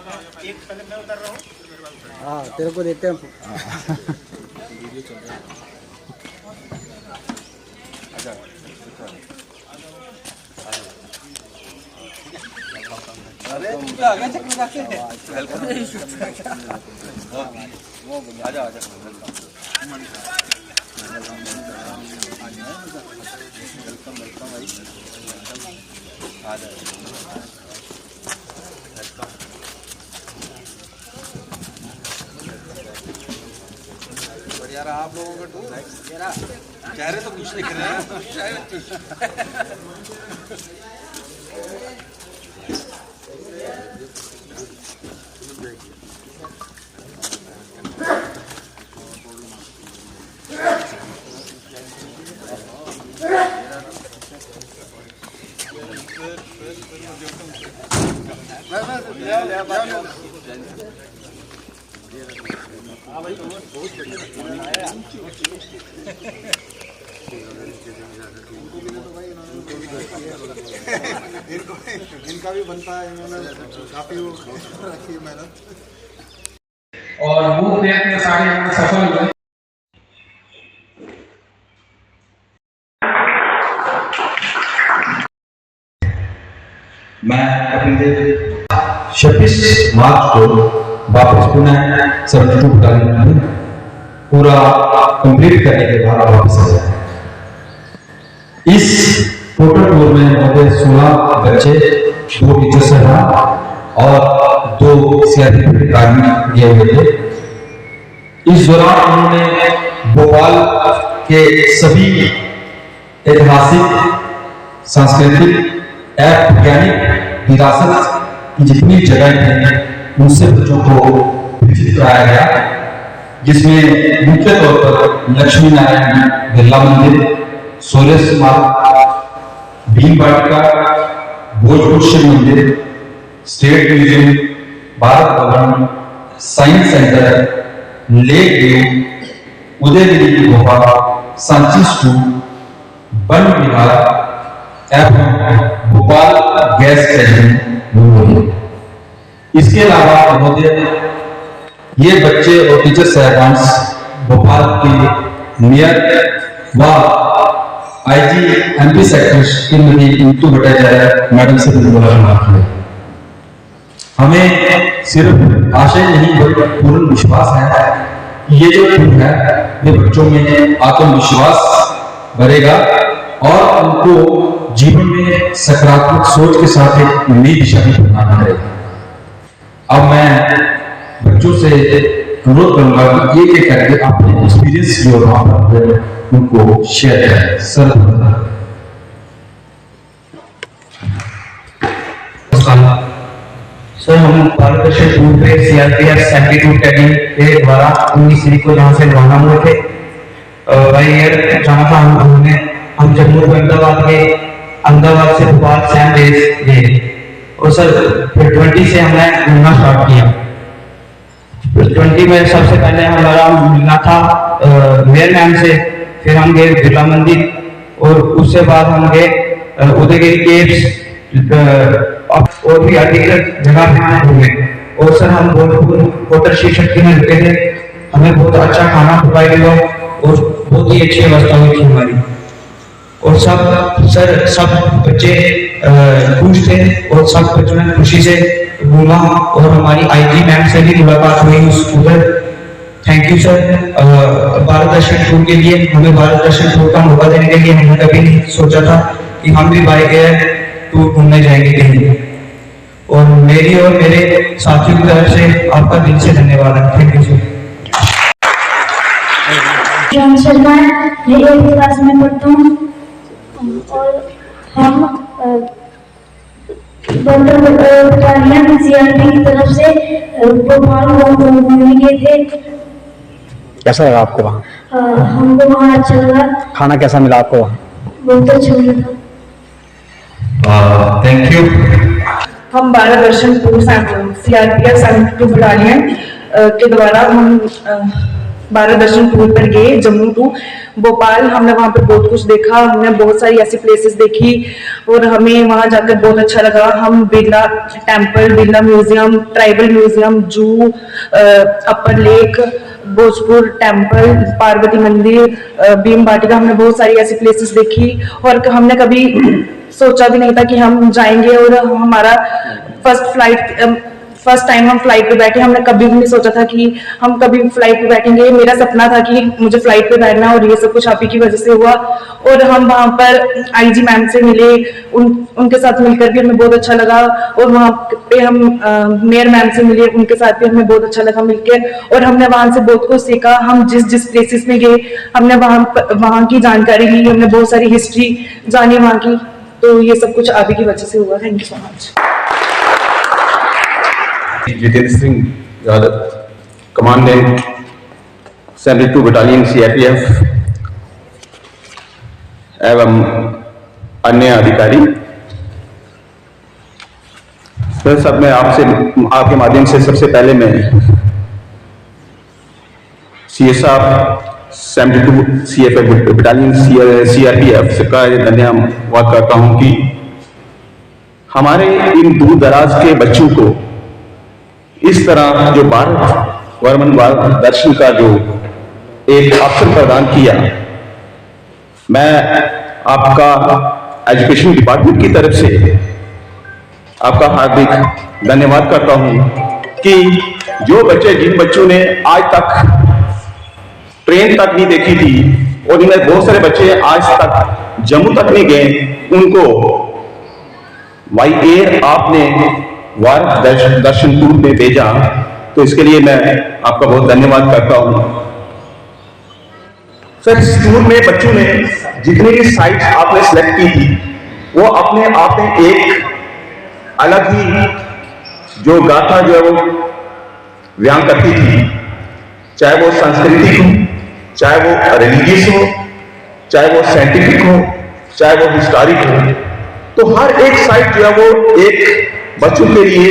एक पहले मैं उतर रहा हूँ। हाँ तेरे को देखते हैं। वीडियो चल रहा है। अच्छा अरे तू आ गया चक्कर जाके वेलकम आजा आजा वेलकम वेलकम भाई आजा यार आप लोगों का टूर चेहरे तो कुछ दिख रहे हैं। इनका भी बनता है, इन्होंने काफी रखी मेहनत और वो प्रयत्न सारे सफल हुए। मैं अपने 26 मार्च को वापस पुनः सर्वजनिक बटालियन में पूरा कंप्लीट करने के बाद वापस आया। इस टोटल टूर में हमारे 16 बच्चे, 2 टीचर्स हैं और 2 सीआरपीएफ कार्मिक गए हुए थे। इस दौरान उन्होंने भोपाल के सभी ऐतिहासिक, सांस्कृतिक एवं वैज्ञानिक विरासत की जितनी जगह थी उनसे बच्चों को विजिट कराया गया, जिसमें मुख्य तौर पर लक्ष्मी नारायण बिरला मंदिर, सूर्य स्मारक, भीम वाटिका, भोजपुर शिव मंदिर, state museum, Bharat Bhavan, science centre, lake view, Udayagiri की गुफा, सांची स्कूल, वन विहार एवं भोपाल गैस स्टेशन। इसके अलावा महोदय ये बच्चे और टीचर साहबान भोपाल के मेयर व IG MP secretary Shrimati Intu Bhattacharya madam से मिलकर हमें सिर्फ आशय नहीं बल्कि पूर्ण विश्वास है कि ये जो टूर है ये बच्चों में आत्मविश्वास भरेगा और उनको जीवन में सकारात्मक सोच के साथ एक नई दिशा भी प्रदान करेगा। अब मैं बच्चों से अनुरोध करूंगा कि एक एक करके अपने एक्सपीरियंस जो वहां पर उनको शेयर करें। सर सर हम पारदर्शी टूर पे सीआरपीएफ 72 कैबिन के द्वारा 19 तारीख को जहाँ से रवाना हुए थे। भाई एयर जाना था हम जम्मू को अहमदाबाद से भोपाल सैम रेस गए और सर फिर 20 से हमने घूमना स्टार्ट किया। 20 में सबसे पहले हमारा मिलना था मेयर मैम से, फिर हम गए बिरला मंदिर और उससे बाद हम गए उदयगिरी केव्स और भी अधिकृत जगह पे घूमे। और सर हम होटल श्री शक्ति में रुके थे, हमें बहुत अच्छा खाना प्रोवाइड हुआ और बहुत ही अच्छी व्यवस्था हुई थी हमारी। और सब बच्चे खुश थे और सब बच्चों ने खुशी से घूमा और हमारी आईजी मैम से भी मुलाकात हुई उधर। Thank you sir Bharat Darshan tour के लिए, हमें भारत दर्शन टूर का मौका देने के लिए। हमने कभी नहीं सोचा था कि हम भी बाय एयर टूर घूमने जाएंगे कहीं। और मेरी और मेरे साथियों की तरफ से आपका दिल से धन्यवाद है। Thank you sir. मैं 8th क्लास में पढ़ता हूँ और हम डॉक्टर बटालियन सीआरपी की तरफ से भोपाल घूमने गए थे। कैसा लगा आपको वहाँ? हमको वहाँ अच्छा लगा। खाना कैसा मिला आपको वहाँ? बहुत अच्छा लगा। Thank you. हम भारत दर्शन टूर सीआरपीएफ 72 बटालियन के द्वारा हम भारत दर्शन टूर पर गए जम्मू टू भोपाल। हमने वहाँ पे बहुत कुछ देखा, हमने बहुत सारी ऐसी प्लेसेस देखी और हमें वहाँ जाकर बहुत अच्छा लगा। हम Birla temple, Birla museum, tribal museum, zoo, upper lake, Bhojpur temple, Parvati मंदिर, भीम बाटिका, हमने बहुत सारी ऐसी प्लेसेस देखी और हमने कभी सोचा भी नहीं था कि हम जाएंगे। और हमारा फर्स्ट टाइम हम फ्लाइट पे बैठे, हमने कभी भी नहीं सोचा था कि हम कभी फ्लाइट पे बैठेंगे। मेरा सपना था कि मुझे फ्लाइट पे बैठना और ये सब कुछ आप ही की वजह से हुआ। और हम वहाँ पर आईजी मैम से मिले, उनके साथ मिलकर भी हमें बहुत अच्छा लगा। और वहाँ पे हम मेयर मैम से मिले, उनके साथ भी हमें बहुत अच्छा लगा मिलकर और हमने वहाँ से बहुत कुछ सीखा। हम जिस प्लेसेस में गए हमने वहाँ की जानकारी ली, हमने बहुत सारी हिस्ट्री जानी वहाँ की। तो ये सब कुछ आप ही की वजह से हुआ। Thank you so much. Jitendra Singh Yadav, commandant 72 battalion CRPF एवं अन्य अधिकारी। सर सब मैं आपके माध्यम से सबसे पहले मैं CSR 72 CFF बटालियन CRPF का धन्यवाद करता हूं कि हमारे इन दूर दराज के बच्चों को इस तरह जो भारत वर्मन दर्शन का जो एक अवसर प्रदान किया। मैं आपका एजुकेशन डिपार्टमेंट की तरफ से आपका हार्दिक धन्यवाद करता हूं कि जिन बच्चों ने आज तक ट्रेन तक नहीं देखी थी और इनमें बहुत सारे बच्चे आज तक जम्मू तक नहीं गए, उनको बाई एयर आपने भारत दर्शन टूर में भेजा, तो इसके लिए मैं आपका बहुत धन्यवाद करता हूं। सर इस टूर में बच्चों ने जितनी भी साइट्स आपने सिलेक्ट की थी वो अपने आप में एक अलग ही जो गाथा जो है वो बयान करती थी, चाहे वो सांस्कृतिक हो, चाहे वो रिलीजियस हो, चाहे वो साइंटिफिक हो, चाहे वो हिस्टोरिक हो। तो हर एक साइट जो है वो एक बच्चों के लिए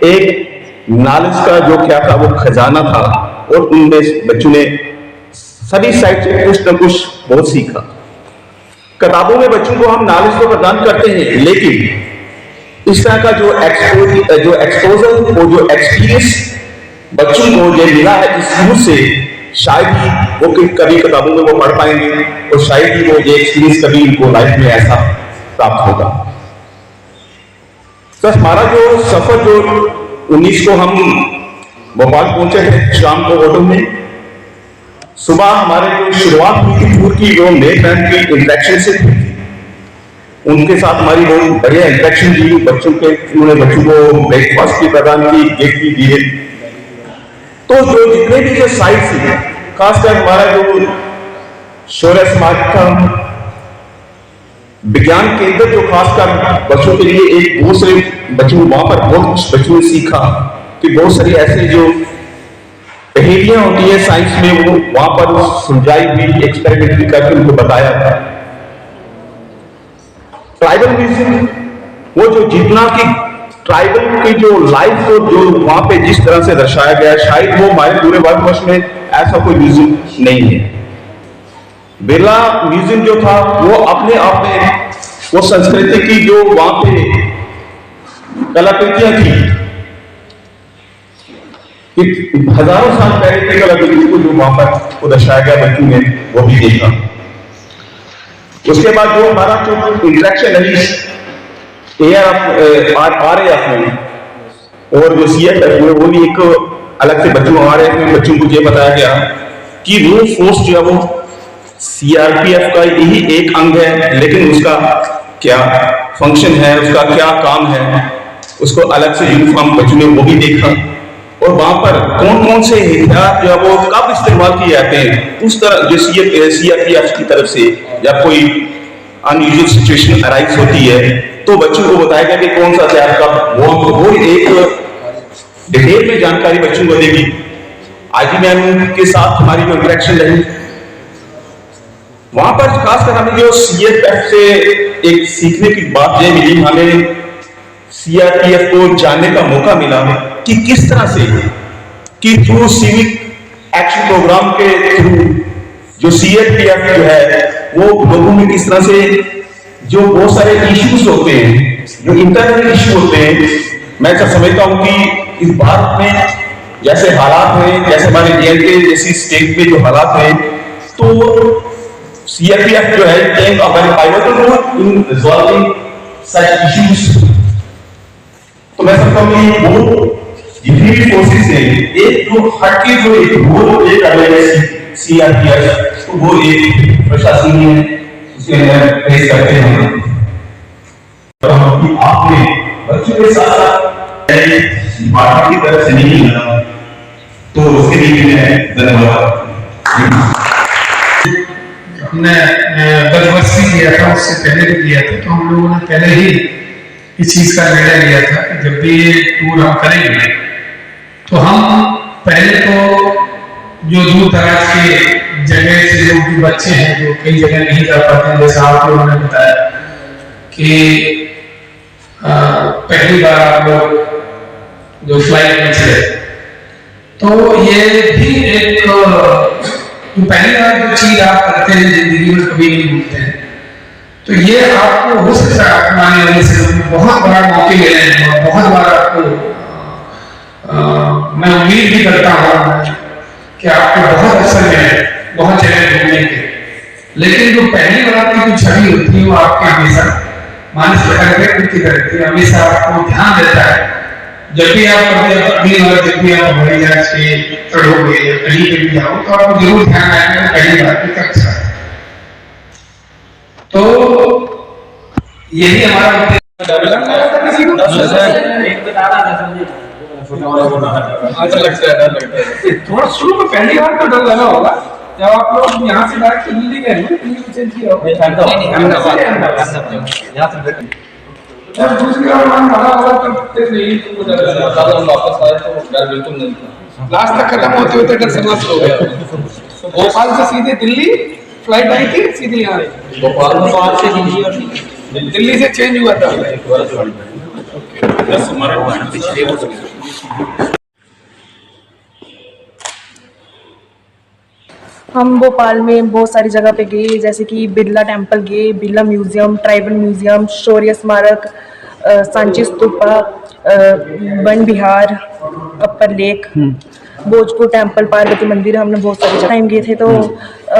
एक नॉलेज का जो क्या था वो खजाना था और उनमें बच्चों ने सभी साइड से कुछ न कुछ बहुत सीखा। किताबों में बच्चों को हम नॉलेज तो प्रदान करते हैं, लेकिन इस तरह का जो एक्सपोजर और जो एक्सपीरियंस बच्चों को जो मिला है इस स्कूल से, शायद ही वो कभी किताबों में वो पढ़ पाएंगे और शायद ही वो ये एक्सपीरियंस कभी उनको लाइफ में ऐसा प्राप्त होगा। तो हमारा जो सफर जो 19 को हम भोपाल पहुंचे थे शाम को होटल में, सुबह हमारे जो शुरुआत हुई थी टूर की, जो मेयर मैम की इंटरेक्शन से थी, उनके साथ हमारी बहुत बढ़िया इंटरेक्शन थी। उन्होंने बच्चों को ब्रेकफास्ट भी प्रदान की, गिफ्ट भी दिए। तो जो जितने भी जो साइट थी, खासकर हमारा जो शौर्य समाज का विज्ञान केंद्र, जो खासकर बच्चों के लिए एक दूसरे बच्चों वहां पर बहुत कुछ बच्चों ने सीखा कि बहुत सारी ऐसे जो पहेलियां होती है साइंस में वो वहां पर सुलझाई हुई, एक्सपेरिमेंट भी करके उनको बताया था। ट्राइबल म्यूजियम वो जो जितना की ट्राइबल की जो लाइफ को जो वहां पे जिस तरह से दर्शाया गया, शायद वो हमारे पूरे भारतवर्ष में ऐसा कोई म्यूजियम नहीं है। बिरला म्यूजियम जो था वो अपने आप में वो संस्कृति की जो वहां पे कलाकृतियां थी, हजारों साल पहले की कलाकृति को जो वहां पर वो दर्शाया गया, बच्चों ने वो भी देखा। उसके बाद जो हमारा जो इंटरेक्शन रही ARF में और जो CFF में, वो भी एक अलग से बच्चों हमारे बच्चों को ये बताया गया कि वो फोर्स जो है वो CRPF का यही एक अंग है, लेकिन उसका क्या फंक्शन है, उसका क्या काम है, उसको अलग से यूनिफॉर्म बच्चों ने वो भी देखा। और वहां पर कौन कौन से हथियार जो है वो कब इस्तेमाल किए जाते हैं, उस तरह जो CRPF की तरफ से जब कोई अनयूजुअल सिचुएशन अराइज होती है तो बच्चों को बताया गया कि कौन सा हथियार कब, वो एक डिटेल में जानकारी बच्चों को देगी। आईजी मैम के साथ हमारी जो इंटरेक्शन रही, वहां पर खासकर हमें जो CFF से एक सीखने की बात ये मिली, हमें CRPF को जानने का मौका मिला कि किस तरह से कि थ्रू सिविक एक्शन प्रोग्राम के थ्रू जो CRPF जो है वो लोगों में किस तरह से जो बहुत सारे इश्यूज होते हैं, जो इंटरनल इश्यू होते हैं, मैं तो समझता हूं कि इस भारत में जैसे हालात हैं, जैसे हमारे DNK जैसी स्टेट में जो हालात हैं, तो CRPF जो है playing a very pivotal role in resolving such issues. तो मैं समझता हूं कि वो जितनी भी फोर्सेस हैं, एक जो हटके जो एक रोल प्ले कर रहे हैं CRPF, तो वो एक प्रशासनीय उसके अंदर प्लेस करते हैं। तो आपने बच्चों के साथ साथ पार्टी की तरफ से नहीं मिला, तो उसके लिए मैं धन्यवाद। हमने 10 वर्ष से किया था, उससे पहले भी किया था, तो हम लोगों ने पहले ही इस चीज का निर्णय लिया था कि जब भी ये टूर हम करेंगे तो हम पहले तो जो दूर दराज के जगह से जो भी बच्चे हैं जो कई जगह नहीं जा पाते हैं, जैसा आप लोगों ने बताया कि पहली बार आप लोग जो फ्लाइट में चले, तो ये भी एक जो पहली बार जो चीज आप करते हैं जिंदगी में कभी नहीं भूलते हैं, तो ये आपको हो सकता है आने वाले समय में बहुत बड़ा मौके ले रहे हैं और बहुत बार आपको मैं उम्मीद भी करता हूँ कि आपको बहुत अवसर मिले बहुत जगह घूमने के, लेकिन जो पहली बार की जो छवि होती है वो आपके हमेशा मानस की रहती है, हमेशा आपको ध्यान देता है। जब भी आप अगली बार जब भी आप हवाई जहाज से चढ़ोगे या कहीं पे भी जाओ तो आपको जरूर ध्यान आएगा पहली बार की कक्षा। तो यही हमारा थोड़ा शुरू में पहली बार तो डर लगा होगा जब आप लोग यहाँ से डायरेक्ट दिल्ली गए, दिल्ली में चेंज किया और दूसरी बार हम बड़ा होगा तो नहीं वापस आए तो डर बिल्कुल नहीं था। लास्ट तक खत्म होते होते डर समाप्त हो गया। भोपाल से सीधे दिल्ली फ्लाइट आई थी, सीधे यहाँ भोपाल से दिल्ली से चेंज हुआ था। हम भोपाल में बहुत सारी जगह पे गए, जैसे कि बिरला टेम्पल गए, Birla museum, tribal museum, Shaurya Smarak, Sanchi stupa, Van Vihar, upper lake, Bhojpur temple, Parvati मंदिर। हमने बहुत सारे टाइम गए थे। तो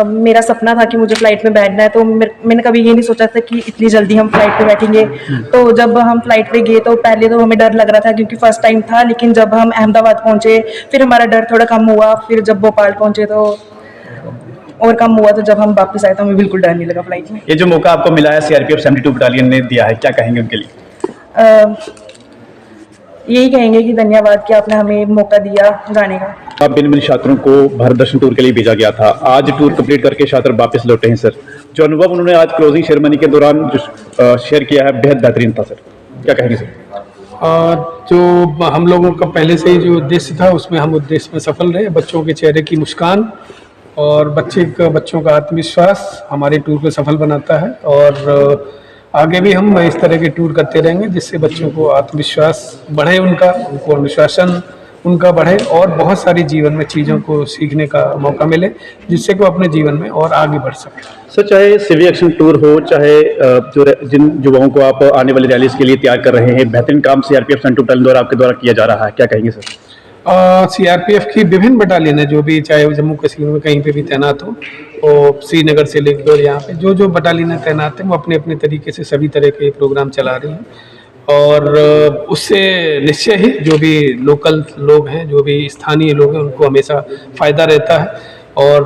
मेरा सपना था कि मुझे फ्लाइट में बैठना है, तो मैंने कभी ये नहीं सोचा था कि इतनी जल्दी हम फ्लाइट पे बैठेंगे। तो जब हम फ्लाइट पे गए तो पहले तो हमें डर लग रहा था क्योंकि फर्स्ट टाइम था, लेकिन जब हम अहमदाबाद पहुंचे फिर हमारा डर थोड़ा कम हुआ। फिर जब भोपाल पहुंचे तो और कम हुआ, तो जब हम वापस आए तो हमें बिल्कुल डर नहीं लगा फ्लाइट में। ये जो मौका आपको मिला है CRPF 72 बटालियन ने दिया है, क्या कहेंगे उनके लिए? यही कहेंगे कि धन्यवाद कि आपने हमें मौका दिया जाने का। आप भिन्न छात्रों को भारत दर्शन टूर के लिए भेजा गया था, आज टूर कंप्लीट करके छात्र वापस लौटे हैं सर। जो अनुभव उन्होंने आज क्लोजिंग सेरेमनी के दौरान जो शेयर किया है बेहद बेहतरीन था सर, क्या कहेंगे सर? जो हम लोगों का पहले से ही जो उद्देश्य था उसमें हम उद्देश्य में सफल रहे। बच्चों के चेहरे की मुस्कान और बच्चों का आत्मविश्वास हमारे टूर को सफल बनाता है और आगे भी हम इस तरह के टूर करते रहेंगे जिससे बच्चों को आत्मविश्वास बढ़े, उनको अनुशासन उनका बढ़े और बहुत सारी जीवन में चीज़ों को सीखने का मौका मिले जिससे कि वो अपने जीवन में और आगे बढ़ सके। सर, चाहे सिविक एक्शन टूर हो, चाहे जिन युवाओं को आप आने वाली रैलीज के लिए तैयार कर रहे हैं, बेहतरीन काम CRPF 72 बटालियन द्वारा आपके द्वारा किया जा रहा है, क्या कहेंगे सर? CRPF की विभिन्न बटालियन है, जो भी चाहे वो जम्मू कश्मीर में कहीं पे भी तैनात हो, और श्रीनगर से लेकर और यहाँ पे जो बटालियन तैनात है वो अपने अपने तरीके से सभी तरह के प्रोग्राम चला रही हैं और उससे निश्चय ही जो भी लोकल लोग हैं, जो भी स्थानीय लोग हैं, उनको हमेशा फ़ायदा रहता है और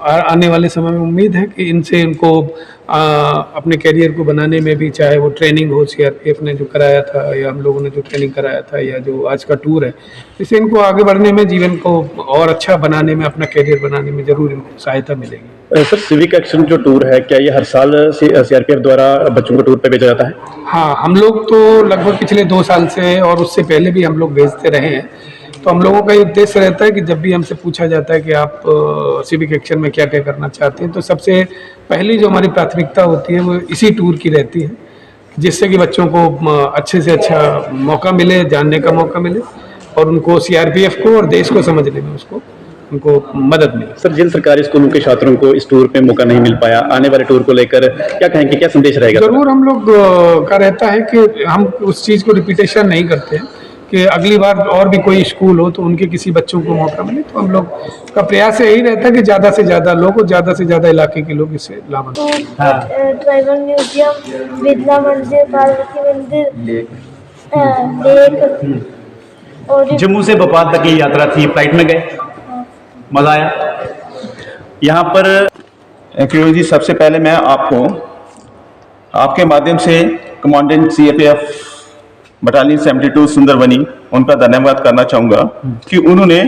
आने वाले समय में उम्मीद है कि इनसे इनको अपने कैरियर को बनाने में भी, चाहे वो ट्रेनिंग हो CRPF ने जो कराया था या हम लोगों ने जो ट्रेनिंग कराया था या जो आज का टूर है, इससे इनको आगे बढ़ने में, जीवन को और अच्छा बनाने में, अपना कैरियर बनाने में ज़रूर इनको सहायता मिलेगी। सर, सिविक एक्शन जो टूर है, क्या ये हर साल CRPF द्वारा बच्चों को टूर पे भेजा जाता है? हाँ, हम लोग तो लगभग पिछले 2 साल से और उससे पहले भी हम लोग भेजते रहे हैं। तो हम लोगों का ये उद्देश्य रहता है कि जब भी हमसे पूछा जाता है कि आप सिविक एक्शन में क्या क्या करना चाहते हैं, तो सबसे पहली जो हमारी प्राथमिकता होती है वो इसी टूर की रहती है, जिससे कि बच्चों को अच्छे से अच्छा मौका मिले, जानने का मौका मिले और उनको CRPF को और देश को समझने में उसको उनको मदद मिले। सर, जिन सरकारी स्कूलों के छात्रों को इस टूर पे मौका नहीं मिल पाया, आने वाले टूर को लेकर क्या कहेंगे, क्या संदेश रहेगा? जरूर हम लोग का रहता है कि हम उस चीज़ को रिपीटेशन नहीं करते हैं कि अगली बार और भी कोई स्कूल हो तो उनके किसी बच्चों को मौका मिले। तो हम लोग का प्रयास यही रहता है कि ज़्यादा से ज़्यादा लोग और ज़्यादा से ज़्यादा इलाके के लोग इससे लाभान्वित। ट्राइबल म्यूजियम, बिरला मंदिर, पार्वती मंदिर, लेक और जम्मू से भोपाल तक की यात्रा थी, फ्लाइट में गए, मजा आया यहाँ पर? एक्चुअली जी, सबसे पहले मैं आपको आपके माध्यम से कमांडेंट CRPF बटालियन 72 सुंदरबनी, उनका धन्यवाद करना चाहूँगा कि उन्होंने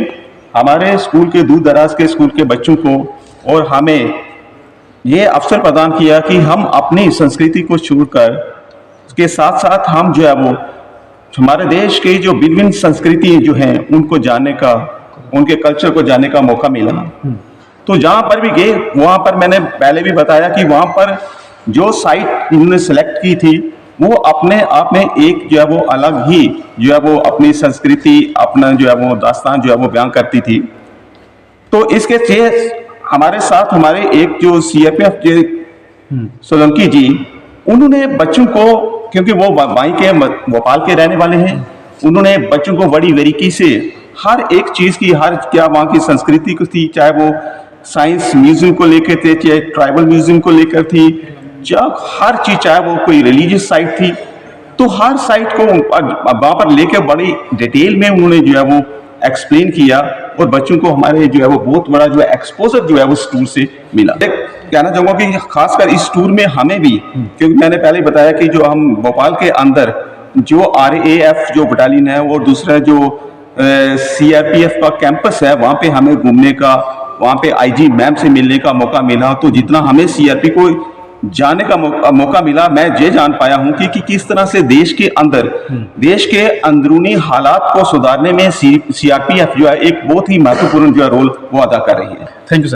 हमारे स्कूल के दूर दराज के स्कूल के बच्चों को और हमें ये अवसर प्रदान किया कि हम अपनी संस्कृति को छोड़कर उसके साथ साथ हम जो है वो हमारे देश के जो भिन्न संस्कृति जो हैं उनको जानने का, उनके कल्चर को जानने का मौका मिला। तो जहाँ पर भी गए वहाँ पर मैंने पहले भी बताया कि वहाँ पर जो साइट इन्होंने सेलेक्ट की थी वो अपने आप में एक जो है वो अलग ही जो है वो अपनी संस्कृति, अपना जो है वो दास्तान जो है वो बयां करती थी। तो इसके हमारे साथ हमारे एक जो CRPF के सोलंकी जी, उन्होंने बच्चों को, क्योंकि वो वहीं के भोपाल के रहने वाले हैं, उन्होंने बच्चों को बड़ी बारीकी से हर एक चीज़ की, हर क्या वहाँ की संस्कृति को थी, चाहे वो साइंस म्यूजियम को लेकर थे, चाहे ट्राइबल म्यूजियम को लेकर थी, जब हर चीज़, चाहे वो कोई रिलीजियस साइट थी, तो हर साइट को वहाँ पर लेकर बड़ी डिटेल में उन्होंने जो है वो एक्सप्लेन किया और बच्चों को हमारे जो है वो बहुत बड़ा जो है एक्सपोजर जो है वो इस टूर से मिला। कहना चाहूँगा कि खासकर इस टूर में हमें भी, क्योंकि मैंने पहले बताया कि जो हम भोपाल के अंदर जो RAF जो बटालियन है और दूसरा जो CRPF का कैंपस है, वहाँ पे हमें घूमने का, वहाँ पे IG मैम से मिलने का मौका मिला। तो जितना हमें CRP को जानने का मौका मिला, मैं ये जान पाया हूँ कि किस तरह से देश के अंदर, देश के अंदरूनी हालात को सुधारने में CRPF जो है एक बहुत ही महत्वपूर्ण जो है रोल वो अदा कर रही है। Thank you sir.